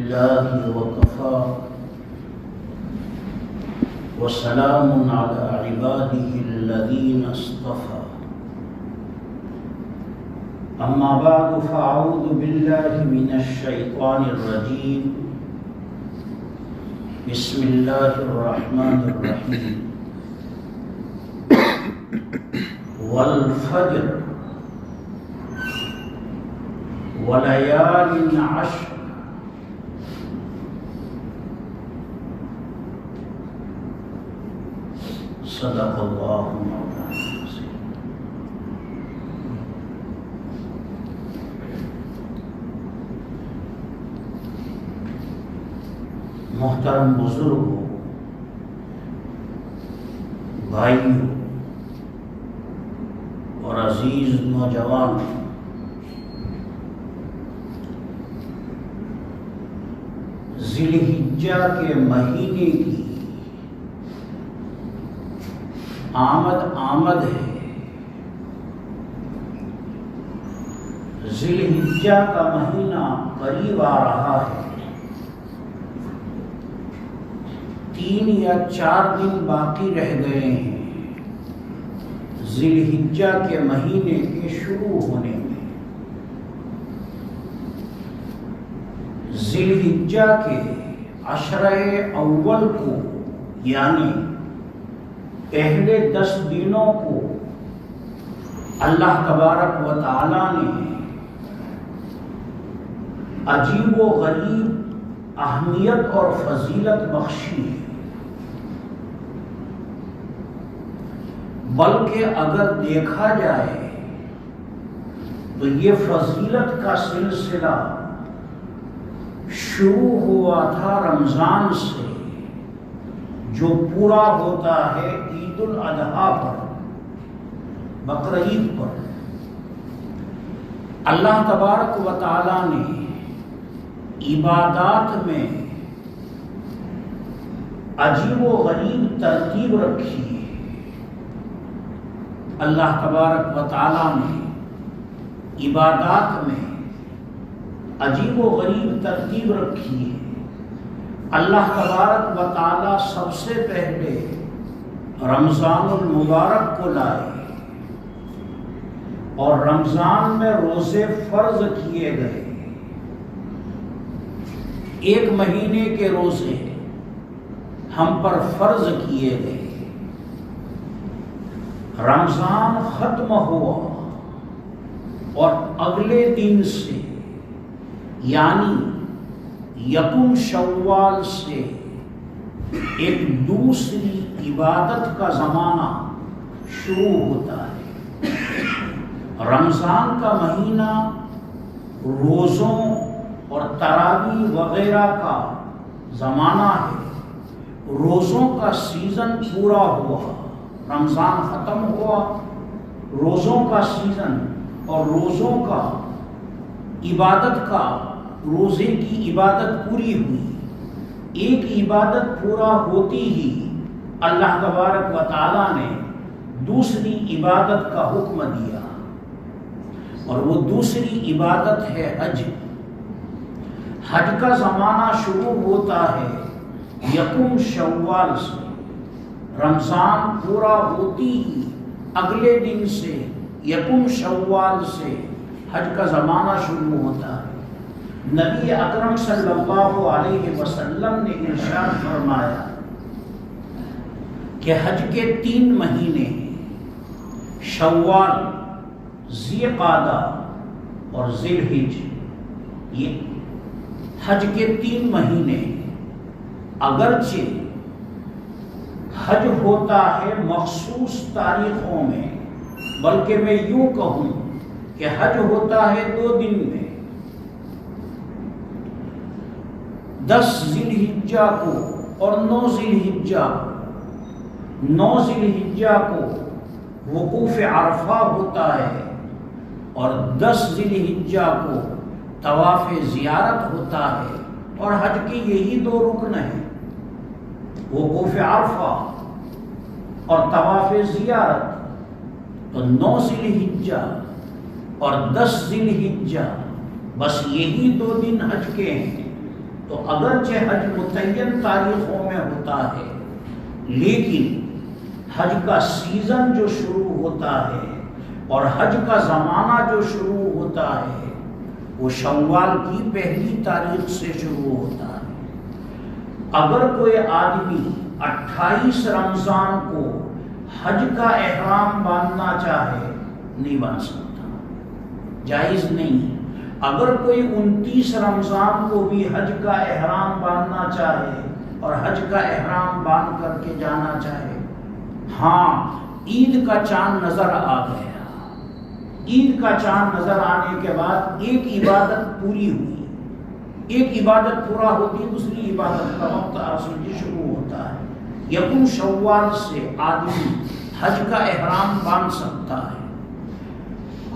لله وكفى وسلام على عباده الذين اصطفى أما بعد فأعوذ بالله من الشيطان الرجيم بسم الله الرحمن الرحيم والفجر وليال عشر صدق اللہ مولانا العظیم۔ محترم بزرگوں، بھائیوں اور عزیز نوجوانوں، ذی الحجہ کے مہینے کی آمد ہے۔ ذی الحجہ کا مہینہ قریب آ رہا ہے، 3 یا 4 دن باقی رہ گئے ہیں ذی الحجہ کے مہینے کے شروع ہونے میں۔ ذی الحجہ کے عشرہ اول کو یعنی پہلے 10 دنوں کو اللہ تبارک و تعالی نے عجیب و غریب اہمیت اور فضیلت بخشی ہے، بلکہ اگر دیکھا جائے تو یہ فضیلت کا سلسلہ شروع ہوا تھا رمضان سے، جو پورا ہوتا ہے عید الاضحیٰ پر، بقرعید پر۔ اللہ تبارک و تعالی نے عبادات میں عجیب و غریب ترتیب رکھی ہے۔ اللہ تبارک و تعالی نے عبادات میں عجیب و غریب ترتیب رکھی ہے۔ اللہ تبارک و تعالی سب سے پہلے رمضان المبارک کو لائے اور رمضان میں روزے فرض کیے گئے۔ 1 مہینے کے روزے ہم پر فرض کیے گئے۔ رمضان ختم ہوا اور اگلے دن سے یعنی 1 شوال سے ایک دوسری عبادت کا زمانہ شروع ہوتا ہے۔ رمضان کا مہینہ روزوں اور تراویح وغیرہ کا زمانہ ہے۔ روزوں کا سیزن پورا ہوا، رمضان ختم ہوا، روزوں کا سیزن اور روزوں کا عبادت کا روزے کی عبادت پوری ہوئی۔ ایک عبادت پورا ہوتی ہی اللہ تبارک و تعالی نے دوسری عبادت کا حکم دیا، اور وہ دوسری عبادت ہے حج۔ حج کا زمانہ شروع ہوتا ہے 1 شوال سے۔ رمضان پورا ہوتی ہی اگلے دن سے 1 شوال سے حج کا زمانہ شروع ہوتا ہے۔ نبی اکرم صلی اللہ علیہ وسلم نے ارشاد فرمایا کہ حج کے 3 مہینے ہیں، شوال، ذی قعدہ اور ذی الحجہ۔ یہ حج کے 3 مہینے، اگرچہ حج ہوتا ہے مخصوص تاریخوں میں، بلکہ میں یوں کہوں کہ حج ہوتا ہے 2 دن میں۔ 10 ذی الحجہ کو اور 9 ذی الحجہ کو۔ 9 ذی الحجہ کو وقوف عرفہ ہوتا ہے اور 10 ذی الحجہ کو طواف زیارت ہوتا ہے، اور حج کے یہی 2 رکن ہیں، وقوف عرفہ اور طواف زیارت۔ تو 9 ذی الحجہ اور 10 ذی الحجہ، بس یہی 2 دن حج کے ہیں۔ تو اگرچہ حج متعین تاریخوں میں ہوتا ہے، لیکن حج کا سیزن جو شروع ہوتا ہے اور حج کا زمانہ جو شروع ہوتا ہے وہ شوال کی پہلی تاریخ سے شروع ہوتا ہے۔ اگر کوئی آدمی 28 رمضان کو حج کا احرام باندھنا چاہے نہیں باندھ سکتا، جائز نہیں۔ اگر کوئی 29 رمضان کو بھی حج کا احرام باندھنا چاہے اور حج کا احرام باندھ کر کے جانا چاہے، ہاں عید کا چاند نظر آ گیا، عید کا چاند نظر آنے کے بعد ایک عبادت پوری ہوئی، ایک عبادت پورا ہوتی دوسری عبادت کا وقت سمجھے شروع ہوتا ہے۔ یکم شوال سے آدمی حج کا احرام باندھ سکتا ہے۔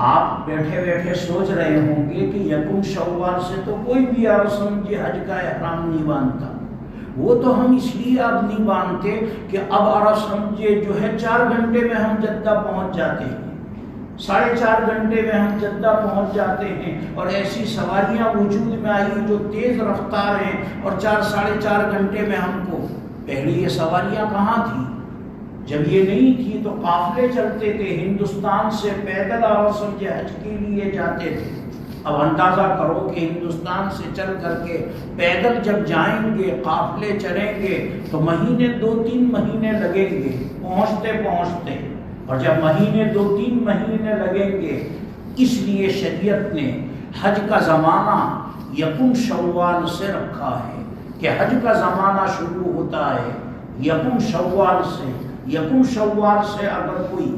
آپ بیٹھے بیٹھے سوچ رہے ہوں گے کہ یکم شوال سے تو کوئی بھی عرب سمجھے حج کا احرام نہیں باندھتا، وہ تو ہم اس لیے اب نہیں باندھتے کہ اب عرب سمجھے جو ہے 4 گھنٹے میں ہم جدہ پہنچ جاتے ہیں، 4.5 گھنٹے میں ہم جدہ پہنچ جاتے ہیں، اور ایسی سواریاں وجود میں آئی جو تیز رفتار ہیں اور 4-4.5 گھنٹے میں ہم کو۔ پہلے یہ سواریاں کہاں تھیں؟ جب یہ نہیں تھی تو قافلے چلتے تھے، ہندوستان سے پیدل عرب سمجھے حج کے لیے جاتے تھے۔ اب اندازہ کرو کہ ہندوستان سے چل کر کے پیدل جب جائیں گے، قافلے چلیں گے تو مہینے 2-3 مہینے لگیں گے پہنچتے پہنچتے، اور جب مہینے 2-3 مہینے لگیں گے، اس لیے شریعت نے حج کا زمانہ یکم شوال سے رکھا ہے کہ حج کا زمانہ شروع ہوتا ہے یکم شوال سے۔ یکم شوال سے اگر کوئی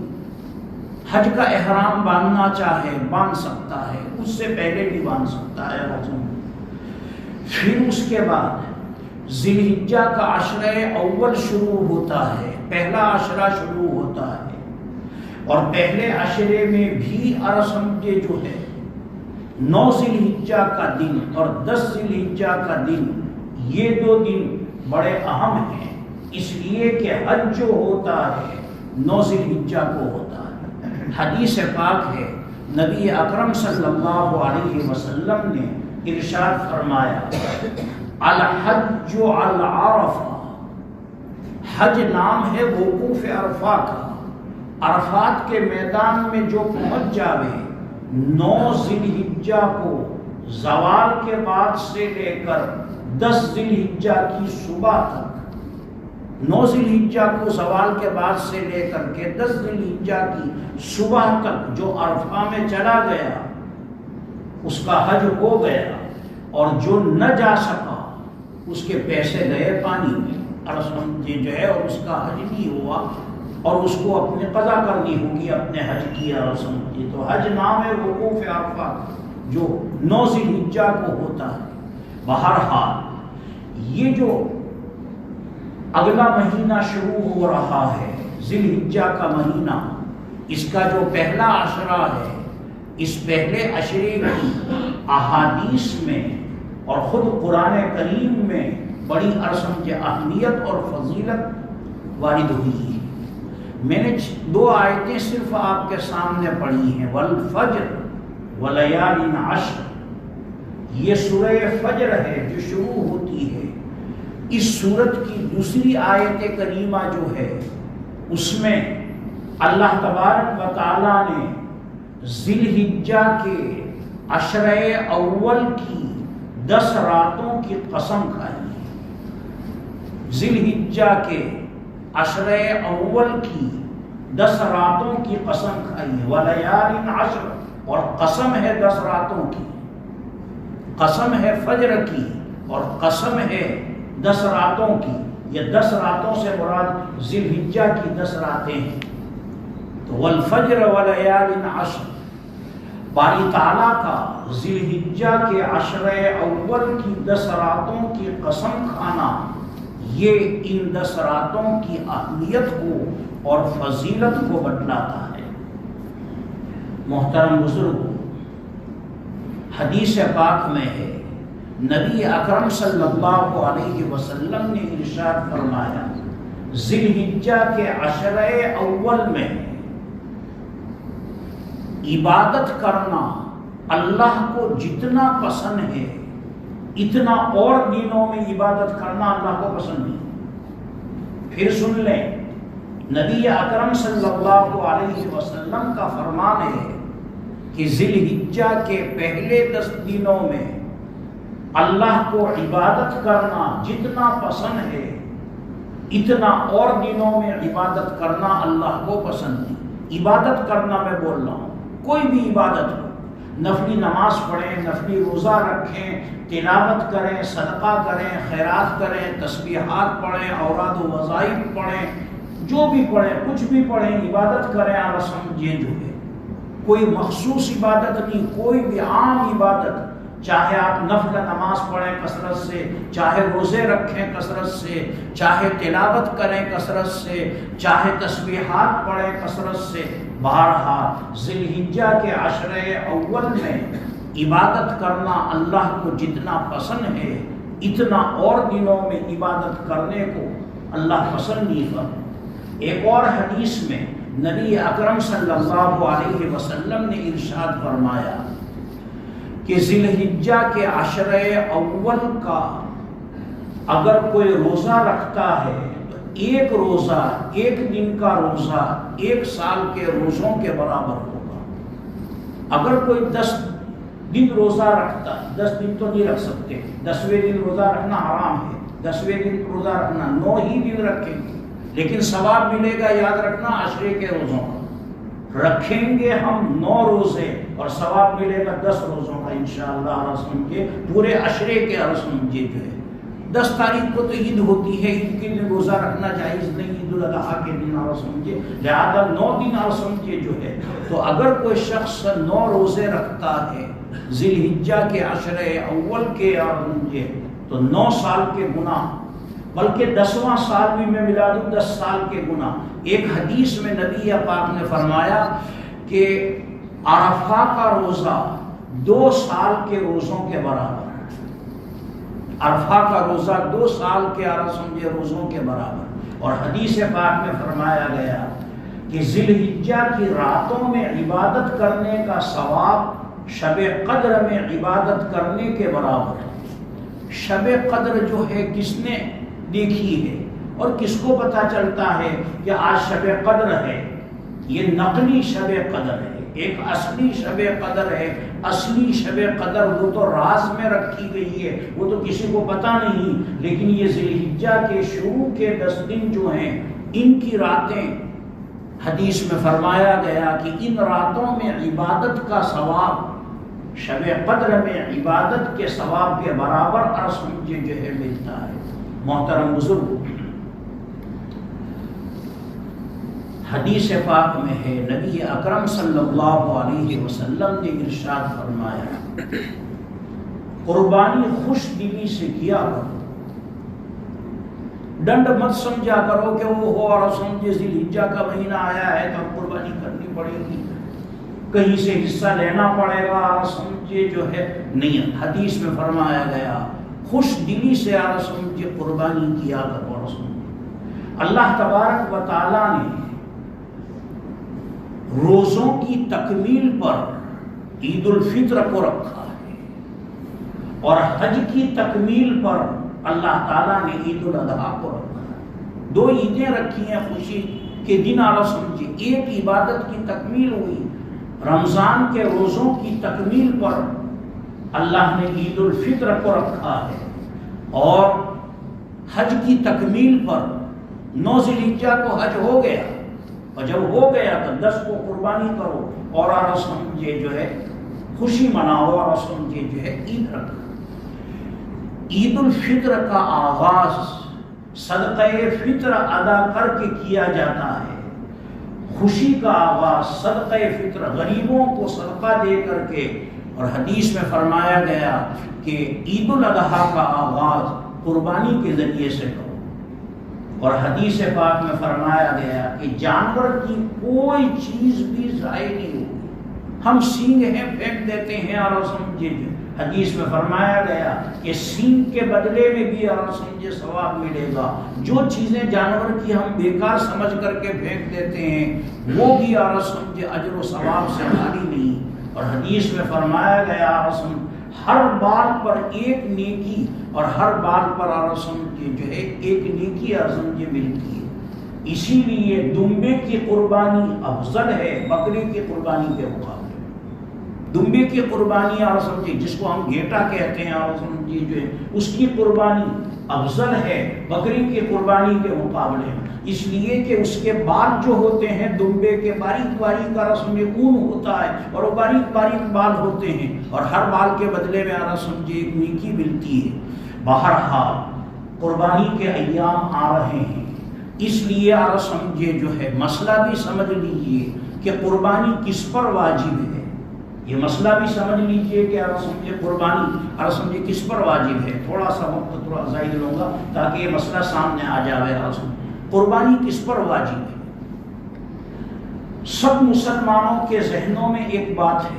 حج کا احرام باندھنا چاہے باندھ سکتا ہے، اس سے پہلے بھی باندھ سکتا ہے رسم۔ پھر اس کے بعد ذی الحجہ کا عشرہ اول شروع ہوتا ہے، پہلا عشرہ شروع ہوتا ہے، اور پہلے عشرے میں بھی عرب سمجھے جو ہے 9 ذی الحجہ کا دن اور 10 ذی الحجہ کا دن، یہ 2 دن بڑے اہم ہیں، اس لیے کہ حج جو ہوتا ہے 9 ذی الحجہ کو ہوتا ہے۔ حدیث پاک ہے، نبی اکرم صلی اللہ علیہ وسلم نے ارشاد فرمایا، الحج علی عرفہ، حج نام ہے وقوف عرفہ کا، عرفات کے میدان میں جو پہنچ جاوے 9 ذی الحجہ کو زوال کے بعد سے لے کر 10 ذی الحجہ کی صبح تک، 9 ذی الحجہ کو زوال کے بعد سے لے کر کے 10 ذی الحجہ کی صبح تک جو عرفہ میں چلا گیا اس کا حج ہو گیا، اور جو نہ جا سکا اس کے پیسے گئے پانی میں، عرب جو ہے، اور اس کا حج نہیں ہوا اور اس کو اپنے قضا کرنی ہوگی اپنے حج کی رسم کی۔ تو حج نام ہے وقوف عرفہ جو 9 ذی الحجہ کو ہوتا ہے۔ بہرحال یہ جو اگلا مہینہ شروع ہو رہا ہے ذی الحجہ کا مہینہ، اس کا جو پہلا عشرہ ہے، اس پہلے عشرے کی احادیث میں اور خود قرآن کریم میں بڑی عرصم اہمیت اور فضیلت وارد ہوئی ہے۔ میں نے 2 آیتیں صرف آپ کے سامنے پڑھی ہیں، والفجر ولیال عشر، یہ سورہ فجر ہے جو شروع ہوتی ہے۔ اس سورت کی دوسری آیت کریمہ جو ہے اس میں اللہ تبارک و تعالیٰ نے ذی الحجہ کے عشرہ اول کی 10 راتوں کی قسم کھائی ہے۔ ذی الحجہ کے عشرہ اول کی 10 راتوں کی قسم کھائی ہے، ولیال عشر، اور قسم ہے 10 راتوں کی، قسم ہے فجر کی اور قسم ہے 10 راتوں کی۔ یہ 10 راتوں سے مراد ذی الحجہ کی 10 راتیں ہیں۔ تو والفجر ولیال عشر، باری تعالیٰ کا ذی الحجہ کے عشرہ اول کی 10 راتوں کی قسم کھانا، یہ ان 10 راتوں کی اہمیت کو اور فضیلت کو بتلاتا ہے۔ محترم بزرگوں، حدیث پاک میں ہے، نبی اکرم صلی اللہ علیہ وسلم نے ارشاد فرمایا، ذی الحجہ کے عشرہ اول میں عبادت کرنا اللہ کو جتنا پسند ہے اتنا اور دنوں میں عبادت کرنا اللہ کو پسند نہیں۔ پھر سن لیں، نبی اکرم صلی اللہ علیہ وسلم کا فرمان ہے کہ ذی الحجہ کے پہلے 10 دنوں میں اللہ کو عبادت کرنا جتنا پسند ہے اتنا اور دنوں میں عبادت کرنا اللہ کو پسند نہیں۔ عبادت کرنا میں بول رہا ہوں، کوئی بھی عبادت ہو، نفلی نماز پڑھیں، نفلی روزہ رکھیں، تلاوت کریں، صدقہ کریں، خیرات کریں، تسبیحات پڑھیں، اوراد و وظائف پڑھیں، جو بھی پڑھیں، کچھ بھی پڑھیں، عبادت کریں آپ سمجھیں جو ہے، کوئی مخصوص عبادت نہیں، کوئی بھی عام عبادت، چاہے آپ نفل نماز پڑھیں کثرت سے، چاہے روزے رکھیں کثرت سے، چاہے تلاوت کریں کثرت سے، چاہے تسبیحات پڑھیں کثرت سے، بہرحال ذی الحجہ کے عشرے اول میں عبادت کرنا اللہ کو جتنا پسند ہے اتنا اور دنوں میں عبادت کرنے کو اللہ پسند نہیں کرتا۔ ایک اور حدیث میں نبی اکرم صلی اللہ علیہ وسلم نے ارشاد فرمایا کہ ذی الحجہ کے عشرے اول کا اگر کوئی روزہ رکھتا ہے تو ایک روزہ، ایک دن کا روزہ 1 سال کے روزوں کے برابر ہوگا۔ اگر کوئی 10 دن روزہ رکھتا ہے، 10 دن تو نہیں رکھ سکتے، 10ویں دن روزہ رکھنا حرام ہے، 10ویں دن روزہ رکھنا، 9 ہی دن رکھیں گے لیکن ثواب ملے گا، یاد رکھنا عشرے کے روزوں کا رکھیں گے ہم 9 روزے اور ثواب ملے گا 10 روزوں کا انشاءاللہ۔ سمجھے پورے عشرے کے سمجھے جو ہے 10 تاریخ کو تو عید ہوتی ہے، عید کے دن روزہ رکھنا جائز نہیں، عید الاضحیٰ کے دن سمجھے، لہذا 9 دن سمجھے جو ہے۔ تو اگر کوئی شخص 9 روزے رکھتا ہے ذی الحجہ کے عشرے اول کے سمجھے تو 9 سال کے گناہ، بلکہ 10واں سال بھی میں ملا دوں 10 سال کے گناہ۔ ایک حدیث میں نبی پاک نے فرمایا کہ عرفہ کا روزہ 2 سال کے روزوں کے برابر ہے، عرفہ کا روزہ 2 سال کے سمجھے روزوں کے برابر۔ اور حدیث پاک میں فرمایا گیا کہ ذی الحجہ کی راتوں میں عبادت کرنے کا ثواب شب قدر میں عبادت کرنے کے برابر ہے۔ شب قدر جو ہے کس نے دیکھی ہے اور کس کو پتا چلتا ہے کہ آج شب قدر ہے؟ یہ نقلی شب قدر ہے، ایک اصلی شب قدر ہے۔ اصلی شب قدر وہ تو راز میں رکھی گئی ہے، وہ تو کسی کو پتا نہیں، لیکن یہ ذی الحجہ کے شروع کے 10 دن جو ہیں ان کی راتیں حدیث میں فرمایا گیا کہ ان راتوں میں عبادت کا ثواب شب قدر میں عبادت کے ثواب کے برابر سمجھے جو ہے ملتا ہے۔ محترم بزرگ، حدیث پاک میں ہے نبی اکرم صلی اللہ علیہ وسلم نے ارشاد فرمایا قربانی خوش دلی سے کیا کرو، ڈنڈ مت سمجھا کرو کہ وہ ہو اور سمجھے ذی الحجہ کا مہینہ آیا ہے تو قربانی کرنی پڑے گی، کہیں سے حصہ لینا پڑے گا اور سمجھے جو ہے نہیں۔ حدیث میں فرمایا گیا خوش دلی سے سمجھے قربانی کیا کرو۔ اللہ تبارک و تعالیٰ نے روزوں کی تکمیل پر عید الفطر کو رکھا ہے اور حج کی تکمیل پر اللہ تعالیٰ نے عید الاضحیٰ کو رکھا ہے۔ 2 عیدیں رکھی ہیں خوشی کے دن سمجھے، ایک عبادت کی تکمیل ہوئی، رمضان کے روزوں کی تکمیل پر اللہ نے عید الفطر کو رکھا ہے، اور حج کی تکمیل پر 9 ذی الحجہ کو حج ہو گیا، اور جب ہو گیا تو 10 کو قربانی کرو اور سمجھے جو ہے خوشی مناؤ اور سمجھے جو ہے عید رکھو۔ عید الفطر کا آغاز صدقہ فطر ادا کر کے کیا جاتا ہے، خوشی کا آغاز صدقہ فطر غریبوں کو صدقہ دے کر کے، اور حدیث میں فرمایا گیا کہ عید الاضحیٰ کا آغاز قربانی کے ذریعے سے کرو، اور حدیث پاک میں فرمایا گیا کہ جانور کی کوئی چیز بھی ضائع نہیں ہوگی، ہم سینگ ہیں پھینک دیتے ہیں اور سمجھے، حدیث میں فرمایا گیا کہ سینگ کے بدلے میں بھی اور سمجھے ثواب ملے گا، جو چیزیں جانور کی ہم بیکار سمجھ کر کے پھینک دیتے ہیں وہ بھی اور سمجھے اجر و ثواب سے خالی نہیں۔ اور حدیث میں فرمایا گیا ہر بال پر ایک نیکی اور ہر بال پر رسم کے جو ہے ایک نیکی رسم کے ملتی ہے. اسی لیے دمبے کی قربانی افضل ہے بکری کی قربانی کے مقابلے. دمبے کی قربانی رسم کی جس کو ہم گھیٹا کہتے ہیں رسم کی جو ہے اس کی قربانی افضل ہے بکری کی قربانی کے مقابلے. اس لیے کہ اس کے بال جو ہوتے ہیں دمبے کے باریک باریک رسم میں اون ہوتا ہے اور وہ باریک باریک بال ہوتے ہیں اور ہر بال کے بدلے میں رسم کی ایک نیکی ملتی ہے. بہرحال قربانی کے ایام آ رہے ہیں اس لیے سمجھے جو ہے مسئلہ بھی سمجھ لیجئے کہ قربانی کس پر واجب ہے. یہ مسئلہ بھی سمجھ لیجئے کہ سمجھے قربانی سمجھے کس پر واجب ہے. تھوڑا سا وقت تھوڑا زائد لوں گا تاکہ یہ مسئلہ سامنے آ جائے. قربانی کس پر واجب ہے؟ سب مسلمانوں کے ذہنوں میں ایک بات ہے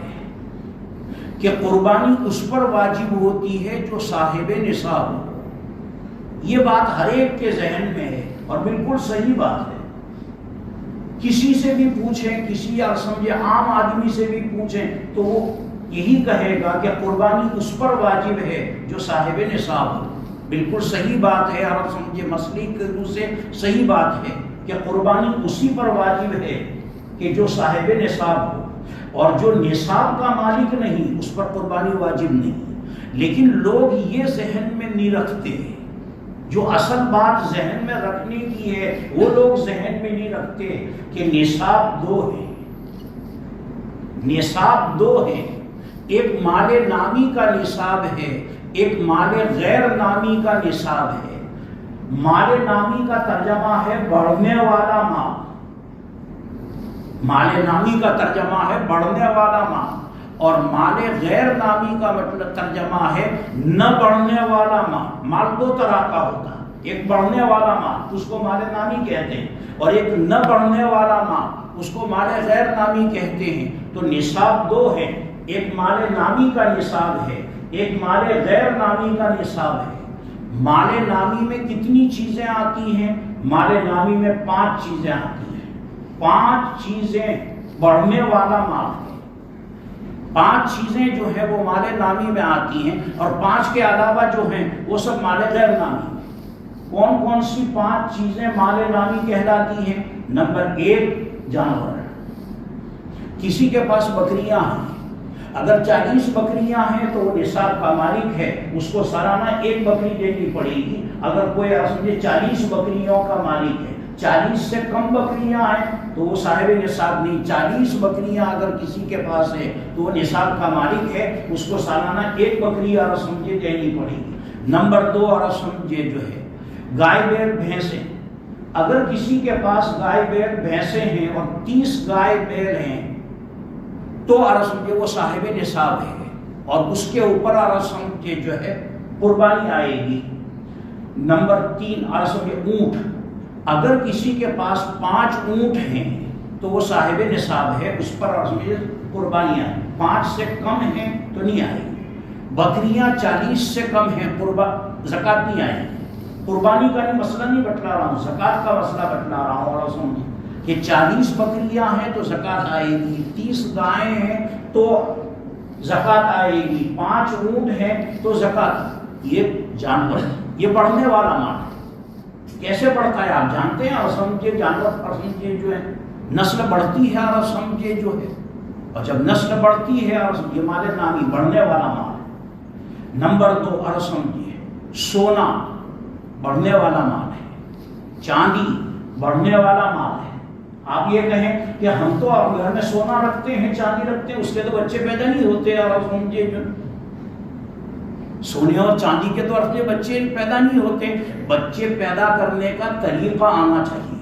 کہ قربانی اس پر واجب ہوتی ہے جو صاحب نصاب ہو. یہ بات ہر ایک کے ذہن میں ہے اور بالکل صحیح بات ہے. کسی سے بھی پوچھیں, کسی سمجھے عام آدمی سے بھی پوچھیں تو وہ یہی کہے گا کہ قربانی اس پر واجب ہے جو صاحب نصاب ہو. بالکل صحیح بات ہے اور سمجھے مسئلے کے روح سے صحیح بات ہے کہ قربانی اسی پر واجب ہے کہ جو صاحب نصاب ہو, اور جو نصاب کا مالک نہیں اس پر قربانی واجب نہیں. لیکن لوگ یہ ذہن میں نہیں رکھتے. جو اصل بات ذہن میں رکھنے کی ہے وہ لوگ ذہن میں نہیں رکھتے کہ نصاب دو ہیں. نصاب دو ہیں, ایک مال نامی کا نصاب ہے, ایک مال غیر نامی کا نصاب ہے. مال نامی کا ترجمہ ہے بڑھنے والا مال. مال نامی کا ترجمہ ہے بڑھنے والا مال, اور مال غیر نامی کا مطلب ترجمہ ہے نہ بڑھنے والا مال. مال دو طرح کا ہوتا ہے, ایک بڑھنے والا مال اس کو مال نامی کہتے ہیں, اور ایک نہ بڑھنے والا مال اس کو مال غیر نامی کہتے ہیں. تو نصاب دو ہیں, ایک مال نامی کا نصاب ہے, ایک مال غیر نامی کا نصاب ہے. مال نامی میں کتنی چیزیں آتی ہیں؟ مال نامی میں 5 چیزیں آتی ہیں. 5 چیزیں بڑھنے والا مال ہے. 5 چیزیں جو ہے وہ مال نامی میں آتی ہیں, اور 5 کے علاوہ جو ہیں وہ سب مال غیر نامی. کون کون سی 5 چیزیں مال نامی کہلاتی ہیں؟ نمبر 1 جانور. کسی کے پاس بکریاں ہیں, اگر 40 بکریاں ہیں تو وہ نصاب کا مالک ہے, اس کو سالانہ 1 بکری دینی پڑے گی. اگر کوئی سمجھے 40 بکریوں کا مالک ہے, 40 سے کم بکریاں ہیں تو وہ صاحب نصاب نہیں. 40 بکریاں اگر کسی کے پاس ہے تو وہ نصاب کا مالک ہے, اس کو سالانہ 1 بکری اور سمجھے دینی پڑے گی. نمبر 2 اور سمجھے جو ہے گائے بیل بھینسیں. اگر کسی کے پاس گائے بیل بھینسیں ہیں اور 30 گائے بیل ہیں تو سمجھے وہ صاحب نصاب ہے, اور اس کے اوپر سمجھے جو ہے قربانی آئے گی. نمبر 3 سمجھے اونٹ. اگر کسی کے پاس 5 اونٹ ہیں تو وہ صاحب نصاب ہے, اس پر قربانی آئے. 5 سے کم ہیں تو نہیں آئے گی. بکریاں 40 سے کم ہیں, زکوٰۃ نہیں آئے گی. قربانی کا مسئلہ نہیں بتلا رہا ہوں, زکوٰۃ کا مسئلہ بتلا رہا ہوں. اور سمجھے کہ 40 بکریاں ہیں تو زکوٰۃ آئے گی, 30 گائیں ہیں تو زکوٰۃ آئے گی, 5 اونٹ ہیں تو زکوٰۃ. یہ جانور, یہ بڑھنے والا مال ہے. کیسے بڑھتا ہے آپ جانتے ہیں؟ اور سمجھے جانور پر سمجھے جو ہے نسل بڑھتی ہے, اور سمجھے جو ہے, اور جب نسل بڑھتی ہے اور یہ مال نامی بڑھنے والا مال ہے. نمبر 2 اور سمجھے سونا بڑھنے والا مال ہے. چاندی بڑھنے والا مال ہے. آپ یہ کہیں کہ ہم تو آپ گھر میں سونا رکھتے ہیں, چاندی رکھتے ہیں, اس کے تو بچے پیدا نہیں ہوتے. اور سمجھے جو سونے اور چاندی کے تو اپنے بچے پیدا نہیں ہوتے. بچے پیدا کرنے کا طریقہ آنا چاہیے.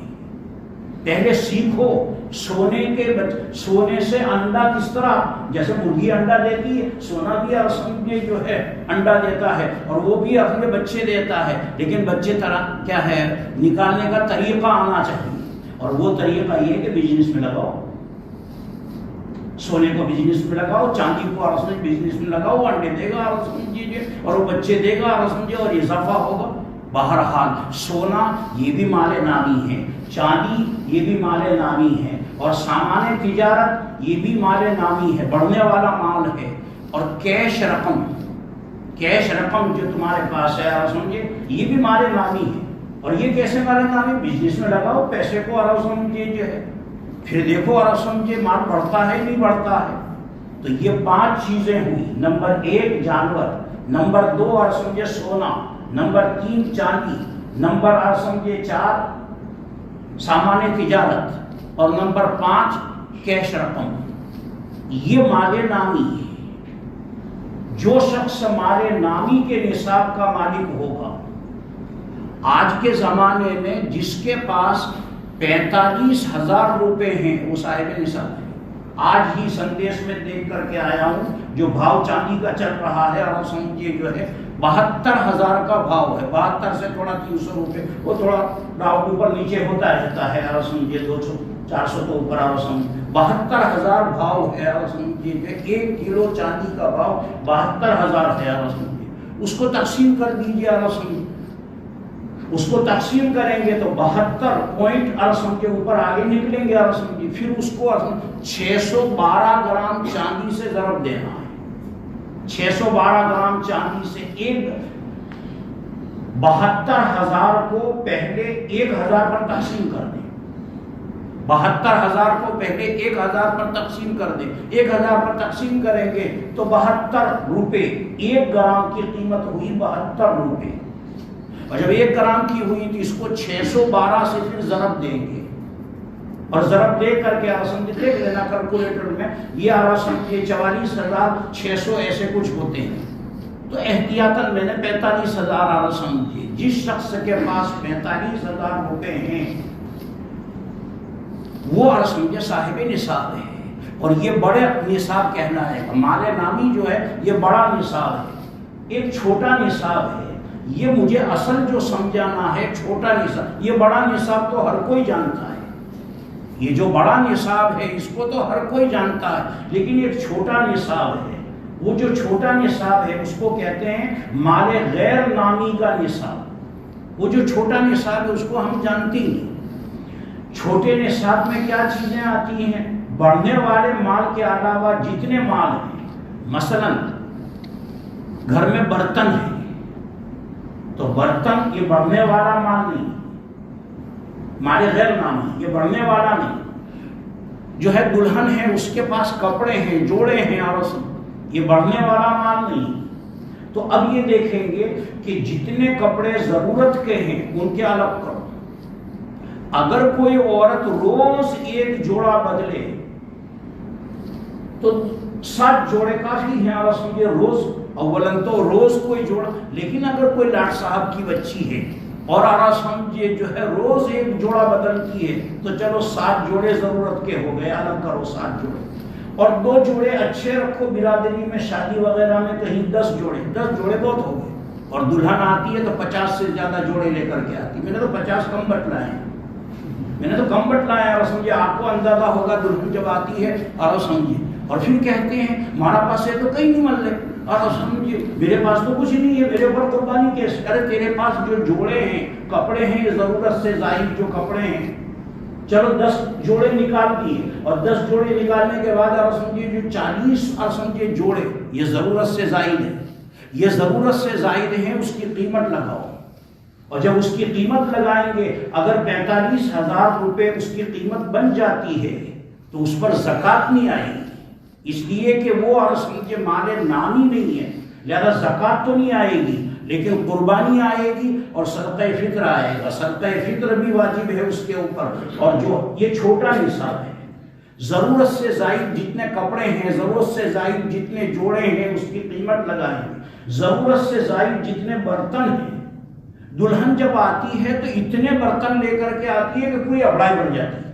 پہلے سیکھو سونے سے انڈا کس طرح, جیسے مرغی انڈا دیتی ہے, سونا بھی سمجھے جو ہے انڈا دیتا ہے, اور وہ بھی اپنے بچے دیتا ہے. لیکن بچے طرح کیا ہے نکالنے کا طریقہ آنا چاہیے, اور وہ طریقہ یہ کہ بزنس میں لگاؤ. سونے کو بزنس میں لگاؤ, چاندی کو اور بزنس میں لگاؤ, انڈے دے گا اور سمجھیے اور وہ بچے دے گا اور سمجھے اور اضافہ ہوگا. بہرحال سونا یہ بھی مال نامی ہے, چاندی یہ بھی مال نامی ہے, اور سامان تجارت یہ بھی مال نامی ہے, بڑھنے والا مال ہے. اور کیش رقم کیش رقم جو تمہارے پاس ہے سمجھے یہ بھی مال نامی ہے. اور یہ کیسے مال نامی؟ بزنس میں لگاؤ پیسے کو اور سمجھے جو ہے پھر دیکھو اور سمجھے مال بڑھتا ہے نہیں بڑھتا ہے. تو یہ 5 چیزیں ہوئی. نمبر 1 جانور، نمبر 2 اور سمجھے سونا، نمبر 3 چاندی، نمبر اور سمجھے 4 سامان تجارت اور نمبر 5 کیش رقم. یہ مال نامی ہے. جو شخص مال نامی کے نصاب کا مالک ہوگا، آج کے زمانے میں جس کے پاس 45,000 روپے ہیں وہ صاحب نصاب ہے. آج ہی سندیش میں دیکھ کر کے آیا ہوں جو بھاؤ چاندی کا چل رہا ہے اور سمجھیے جو ہے 72,000 کا بھاؤ ہے. 72 سے تھوڑا 300 روپے وہ تھوڑا ڈاؤن اوپر نیچے ہوتا رہتا ہے اور سمجھیے 200 400 تو اوپر اور سمجھے 72,000 بھاؤ ہے اور سمجھیے 1 کلو چاندی کا بھاؤ 72,000 ہے اور سمجھیے اس کو تقسیم کر دیجیے اور سمجھیے اس کو تقسیم کریں گے تو 72 پوائنٹ اور سمجھے اوپر آگے نکلیں گے اور سمجھیے پھر اس کو 612 گرام چاندی سے ضرب دینا ہے. 612 گرام چاندی سے 72,000 کو پہلے 1,000 پر تقسیم کر دیں. 72,000 کو پہلے 1,000 پر تقسیم کر دیں. 1,000 پر تقسیم کریں گے تو 72 روپے. 1 گرام کی قیمت ہوئی 72 روپے. اور جب 1 گرام کی ہوئی تو اس کو 612 سے پھر ضرب دیں گے اور ضرب دے کر کے سمجھے دیکھ لینا کیلکولیٹر میں یہ سمجھے 44,600 ایسے کچھ ہوتے ہیں. تو احتیاطاً میں نے 45,000 سمجھے. جس شخص کے پاس 45,000 روپے ہیں وہ سمجھے صاحب نصاب ہے. اور یہ بڑے نصاب کہنا ہے. مال نامی جو ہے یہ بڑا نصاب ہے. ایک چھوٹا نصاب ہے. یہ مجھے اصل جو سمجھانا ہے چھوٹا نصاب. یہ بڑا نصاب تو ہر کوئی جانتا ہے. یہ جو بڑا نصاب ہے اس کو تو ہر کوئی جانتا ہے. لیکن ایک چھوٹا نصاب ہے. وہ جو چھوٹا نصاب ہے اس کو کہتے ہیں مال غیر نامی کا نصاب. وہ جو چھوٹا نصاب ہے اس کو ہم جانتے ہی نہیں. چھوٹے نصاب میں کیا چیزیں آتی ہیں؟ بڑھنے والے مال کے علاوہ جتنے مال ہیں، مثلا گھر میں برتن ہے تو برتن یہ بڑھنے والا مال نہیں، مال غیر نامی، یہ بڑھنے والا نہیں. جو ہے دلہن ہے اس کے پاس کپڑے ہیں، جوڑے ہیں اور یہ بڑھنے والا مال نہیں. تو اب یہ دیکھیں گے کہ جتنے کپڑے ضرورت کے ہیں ان کے الگ کرو. اگر کوئی عورت روز 1 جوڑا بدلے تو 7 جوڑے کافی ہیں اور سمجھے روز اولن تو روز کوئی جوڑا. لیکن اگر کوئی لاٹ صاحب کی بچی ہے اور سمجھے جو ہے روز 1 جوڑا بدلتی ہے تو چلو 7 جوڑے ضرورت کے ہو گئے، الگ کرو 7 جوڑے. اور 2 جوڑے اچھے رکھو. برادری میں شادی وغیرہ میں کہیں 10 جوڑے بہت ہو گئے. اور دلہن آتی ہے تو 50 سے زیادہ جوڑے لے کر کے آتی. میں نے تو 50 کم بٹلائے ہیں. اور سمجھے آپ کو اندازہ ہوگا دلہن جب آتی ہے اور سمجھے اور پھر کہتے ہیں ہمارا پاس ہے تو کہیں نہیں مل رہے اور سمجھے میرے پاس تو کچھ نہیں ہے، میرے اوپر قربانی کیسے؟ ارے تیرے پاس جو جوڑے ہیں کپڑے ہیں ضرورت سے زائد جو کپڑے ہیں، چلو 10 جوڑے نکال دیے اور 10 جوڑے نکالنے کے بعد اور سمجھے جو 40 اور سمجھے جوڑے یہ ضرورت سے زائد ہے. یہ ضرورت سے زائد ہیں، اس کی قیمت لگاؤ. اور جب اس کی قیمت لگائیں گے اگر 45,000 روپے اس کی قیمت بن جاتی ہے تو اس پر زکوٰۃ نہیں آئے گی. اس لیے کہ وہ سمجھے مال نامی نہیں ہے، لہذا زکوٰۃ تو نہیں آئے گی لیکن قربانی آئے گی اور صدقہ فطر آئے گا. صدقہ فطر بھی واجب ہے اس کے اوپر. اور جو یہ چھوٹا نصاب ہے، ضرورت سے زائد جتنے کپڑے ہیں، ضرورت سے زائد جتنے جوڑے ہیں اس کی قیمت لگائیں گے. ضرورت سے زائد جتنے برتن ہیں، دلہن جب آتی ہے تو اتنے برتن لے کر کے آتی ہے کہ پوری ابڑائی بن جاتی ہے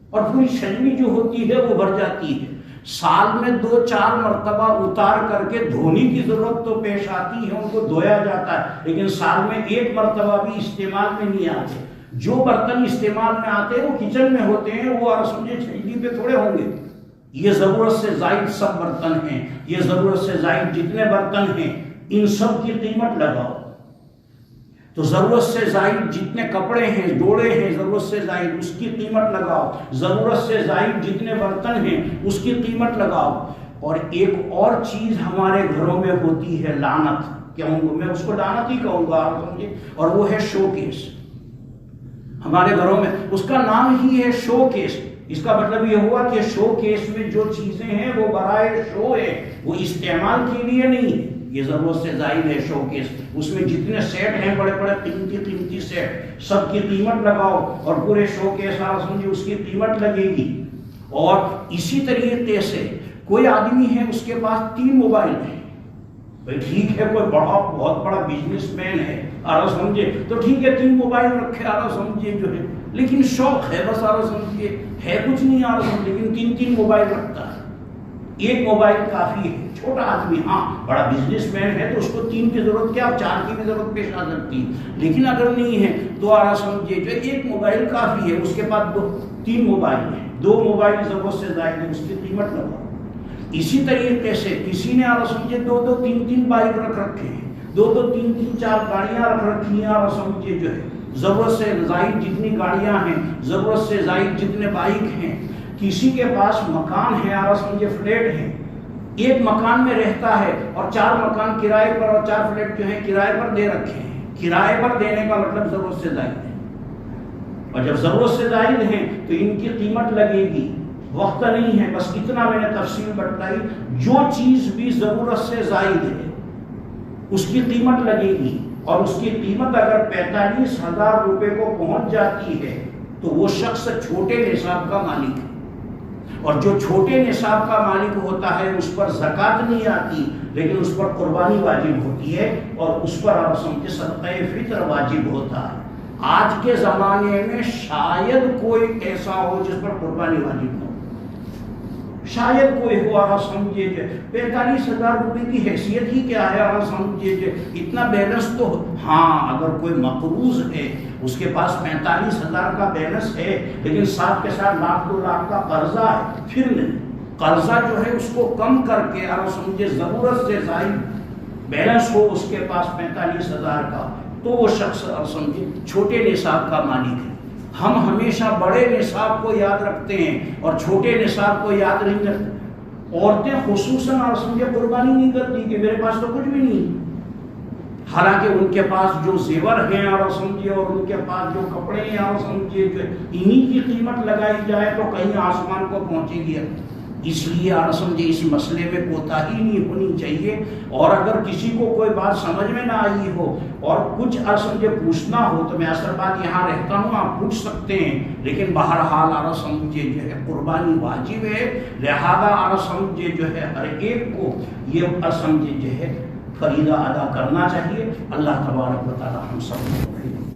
اور پوری شنی جو ہوتی ہے وہ بھر جاتی ہے. سال میں 2-4 مرتبہ اتار کر کے دھونے کی ضرورت تو پیش آتی ہے، ان کو دھویا جاتا ہے، لیکن سال میں 1 مرتبہ بھی استعمال میں نہیں آتے. جو برتن استعمال میں آتے ہیں وہ کچن میں ہوتے ہیں، وہ اور سمجھے چھنی پہ تھوڑے ہوں گے. یہ ضرورت سے زائد سب برتن ہیں. یہ ضرورت سے زائد جتنے برتن ہیں ان سب کی قیمت لگاؤ. تو ضرورت سے زائد جتنے کپڑے ہیں، جوڑے ہیں، ضرورت سے زائد اس کی قیمت لگاؤ. ضرورت سے زائد جتنے برتن ہیں اس کی قیمت لگاؤ. اور ایک اور چیز ہمارے گھروں میں ہوتی ہے لعنت. کہوں گا، میں اس کو لعنت ہی کہوں گا، سمجھے، اور وہ ہے شو کیس۔ ہمارے گھروں میں اس کا نام ہی ہے شو کیس۔ اس کا مطلب یہ ہوا کہ شو کیس میں جو چیزیں ہیں وہ برائے شو ہے، وہ استعمال کے لیے نہیں ہے۔ یہ ضرورت سے زائد ہے شو کیس۔ اس میں جتنے سیٹ ہیں بڑے بڑے قیمتی سیٹ، سب کی قیمت لگاؤ اور پورے شو کیس سمجھے اس کی قیمت لگے گی۔ اور اسی طریقے سے کوئی آدمی ہے اس کے پاس 3 موبائل ہیں، بھائی ٹھیک ہے، کوئی بہت بڑا بزنس مین ہے آرہ سمجھے، تو ٹھیک ہے 3 موبائل رکھے آرہ سمجھے جو ہے، لیکن شوق ہے بس آرہ سمجھے، ہے کچھ نہیں آرہ سمجھے، لیکن 3 موبائل رکھتا ہے۔ ایک موبائل کافی ہے۔ چھوٹا آدمی ہاں بڑا بزنس مین ہے تو اس کو 3 کی ضرورت کیا، 4 کی بھی ضرورت پیش آ سکتی ہے، لیکن اگر نہیں ہے تو آرہ سمجھے جو ایک موبائل کافی ہے۔ اس کے پاس 3 موبائل ہیں، 2 موبائل ضرورت سے زائد ہے، اس کی قیمت لگاؤ۔ اسی طریقے سے کسی نے آرہ سمجھے 2 3 بائک رکھ رکھے ہیں، 2 3 4 گاڑیاں رکھ رکھی ہیں آرہ سمجھے جو ہے، ضرورت سے زائد جتنی گاڑیاں ہیں، ضرورت سے زائد جتنے بائک ہیں۔ کسی کے پاس مکان ہے آرہ سمجھے، فلیٹ ہے، ایک مکان میں رہتا ہے اور 4 مکان کرائے پر اور 4 فلیٹ جو ہیں کرائے پر دے رکھے ہیں۔ کرائے پر دینے کا مطلب ضرورت سے زائد ہے، اور جب ضرورت سے زائد ہیں تو ان کی قیمت لگے گی۔ وقت نہیں ہے، بس اتنا میں نے تفصیل بتائی، جو چیز بھی ضرورت سے زائد ہے اس کی قیمت لگے گی، اور اس کی قیمت اگر 45,000 روپے کو پہنچ جاتی ہے تو وہ شخص چھوٹے نصاب کا مالک ہے، اور جو چھوٹے نصاب کا مالک ہوتا ہے اس پر زکوٰۃ نہیں آتی، لیکن اس پر قربانی واجب ہوتی ہے، اور اس پر آپ سمجھے صدقہ فطر واجب ہوتا ہے۔ آج کے زمانے میں شاید کوئی ایسا ہو جس پر قربانی واجب نہ ہو، شاید کوئی ہو آرہ سمجھے جو 45,000 روپے کی حیثیت ہی کیا ہے آرہ سمجھے جو اتنا بیلنس تو ہاں، اگر کوئی مقروض ہے اس کے پاس 45,000 کا بیلنس ہے لیکن ساتھ کے ساتھ 1,00,000 2 لاکھ کا قرضہ ہے، پھر نہیں، قرضہ جو ہے اس کو کم کر کے آرہ سمجھے ضرورت سے زائد بیلنس ہو اس کے پاس 45,000 کا، تو وہ شخص آرہ سمجھے چھوٹے نصاب کا مالک ہے۔ ہم ہمیشہ بڑے نصاب کو یاد رکھتے ہیں اور چھوٹے نصاب کو یاد نہیں رکھتے۔ عورتیں خصوصاً آرہ سمجھے قربانی نہیں کرتی کہ میرے پاس تو کچھ بھی نہیں، حالانکہ ان کے پاس جو زیور ہیں آرہ سمجھے اور ان کے پاس جو کپڑے ہیں آرہ سمجھے جو انہی کی قیمت لگائی جائے تو کہیں آسمان کو پہنچے گی۔ اس لیے آرہ سمجھے اس مسئلے میں کوتاہی نہیں ہونی چاہیے، اور اگر کسی کو کوئی بات سمجھ میں نہ آئی ہو اور کچھ آرہ سمجھے پوچھنا ہو تو میں اصل بات یہاں رہتا ہوں، آپ پوچھ سکتے ہیں، لیکن بہرحال آرہ سمجھے جو ہے قربانی واجب ہے، لہذا آرہ سمجھے جو ہے ہر ایک کو یہ آرہ سمجھے جو ہے فریضہ ادا کرنا چاہیے۔ اللہ تبارک و تعالی ہم سب کو